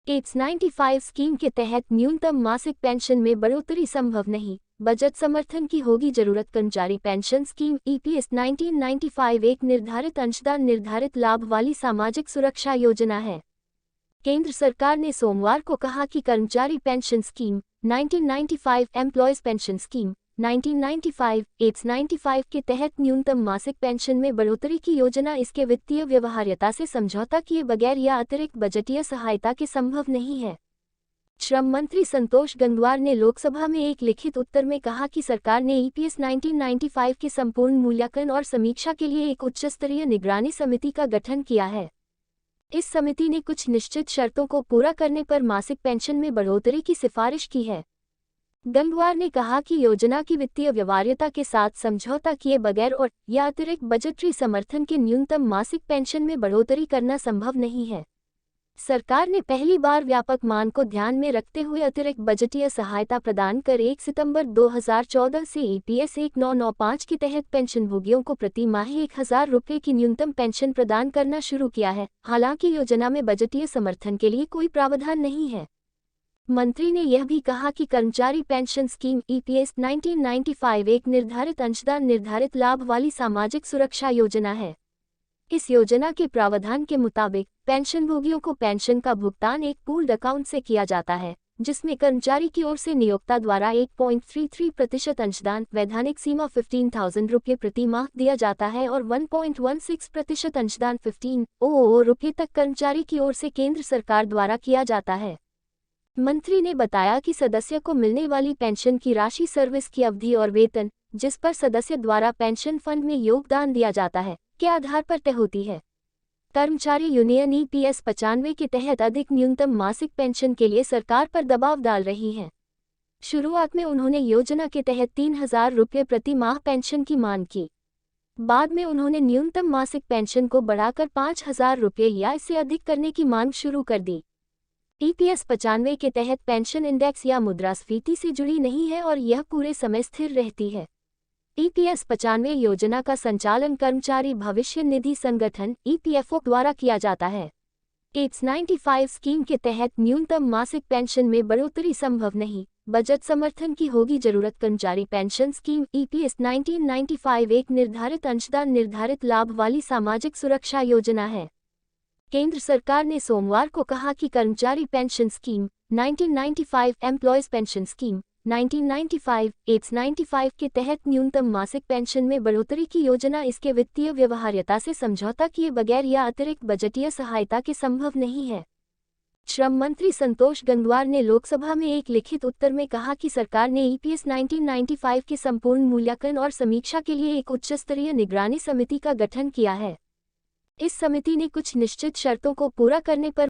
Apps 95 scheme के तहत न्यूनतम मासिक पेंशन में बढ़ोतरी संभव नहीं, बजट समर्थन की होगी जरूरत। कर्मचारी पेंशन स्कीम ईपीएस 1995 एक निर्धारित अंशदान निर्धारित लाभ वाली सामाजिक सुरक्षा योजना है। केंद्र सरकार ने सोमवार को कहा कि कर्मचारी pension scheme 1995 employees pension scheme 1995 apps 95 के तहत न्यूनतम मासिक पेंशन में बढ़ोतरी की योजना इसके वित्तीय व्यवहार्यता से समझौता किए बगैर या अतिरिक्त बजटीय सहायता के संभव नहीं है। श्रम मंत्री संतोष गंगवार ने लोकसभा में एक लिखित उत्तर में कहा कि सरकार ने ईपीएस 1995 के संपूर्ण मूल्यांकन और समीक्षा के लिए एक उच्चस्तरीय निगरानी समिति का गठन किया है। इस समिति ने कुछ निश्चित शर्तों को पूरा करने पर मासिक पेंशन में बढ़ोतरी की सिफारिश की है। गंगवार ने कहा कि योजना की वित्तीय व्यवहार्यता के साथ समझौता किए बगैर और या अतिरिक्त बजटरी समर्थन के न्यूनतम मासिक पेंशन में बढ़ोतरी करना संभव नहीं है। सरकार ने पहली बार व्यापक मांग को ध्यान में रखते हुए अतिरिक्त बजटीय सहायता प्रदान कर 1 सितंबर 2014 से ईपीएस 1995 के तहत पेंशनभोगियों को प्रति माह 1000 रुपये की न्यूनतम पेंशन प्रदान करना शुरू किया है। हालांकि योजना में बजटीय समर्थन के लिए कोई प्रावधान नहीं है। मंत्री ने यह भी कहा कि कर्मचारी पेंशन स्कीम ईपीएस 1995 एक निर्धारित अंशदान निर्धारित लाभ वाली सामाजिक सुरक्षा योजना है। इस योजना के प्रावधान के मुताबिक पेंशनभोगियों को पेंशन का भुगतान एक पूल्ड अकाउंट से किया जाता है, जिसमें कर्मचारी की ओर से नियोक्ता द्वारा 8.33% अंशदान, वैधानिक सीमा 15,000 रुपये प्रति माह दिया जाता है और 1.16% अंशदान 15,000 रुपये तक कर्मचारी की ओर से केंद्र सरकार द्वारा किया जाता है। मंत्री ने बताया कि सदस्य को मिलने वाली पेंशन की राशि सर्विस की अवधि और वेतन, जिस पर सदस्य द्वारा पेंशन फंड में योगदान दिया जाता है, के आधार पर तय होती है। कर्मचारी यूनियन ईपीएस 95 के तहत अधिक न्यूनतम मासिक पेंशन के लिए सरकार पर दबाव डाल रही है। शुरुआत में उन्होंने योजना के तहत 3,000 रुपये प्रति माह पेंशन की मांग की। बाद में उन्होंने न्यूनतम मासिक पेंशन को बढ़ाकर 5,000 रुपये या इससे अधिक करने की मांग शुरू कर दी। ईपीएस 95 के तहत पेंशन इंडेक्स या मुद्रास्फीति से जुड़ी नहीं है और यह पूरे समय स्थिर रहती है। ईपीएस 95 योजना का संचालन कर्मचारी भविष्य निधि संगठन ईपीएफओ द्वारा किया जाता है। एप्स 95 स्कीम के तहत न्यूनतम मासिक पेंशन में बढ़ोतरी संभव नहीं, बजट समर्थन की होगी जरूरत। कर्मचारी पेंशन स्कीम ईपीएस 1995 एक निर्धारित अंशदान निर्धारित लाभ वाली सामाजिक सुरक्षा योजना है। केंद्र सरकार ने सोमवार को कहा कि कर्मचारी pension scheme 1995 employees pension scheme 1995 apps 95 के तहत न्यूनतम मासिक पेंशन में बढ़ोतरी की योजना इसके वित्तीय व्यवहार्यता से समझौता किए बगैर या अतिरिक्त बजटीय सहायता के संभव नहीं है। श्रम मंत्री संतोष गंगवार ने लोकसभा में एक लिखित उत्तर में कहा कि सरकार ने ईपीएस 1995 के संपूर्ण मूल्यांकन और समीक्षा के लिए एक उच्चस्तरीय निगरानी समिति का गठन किया है। इस समिति ने कुछ निश्चित शर्तों को पूरा करने पर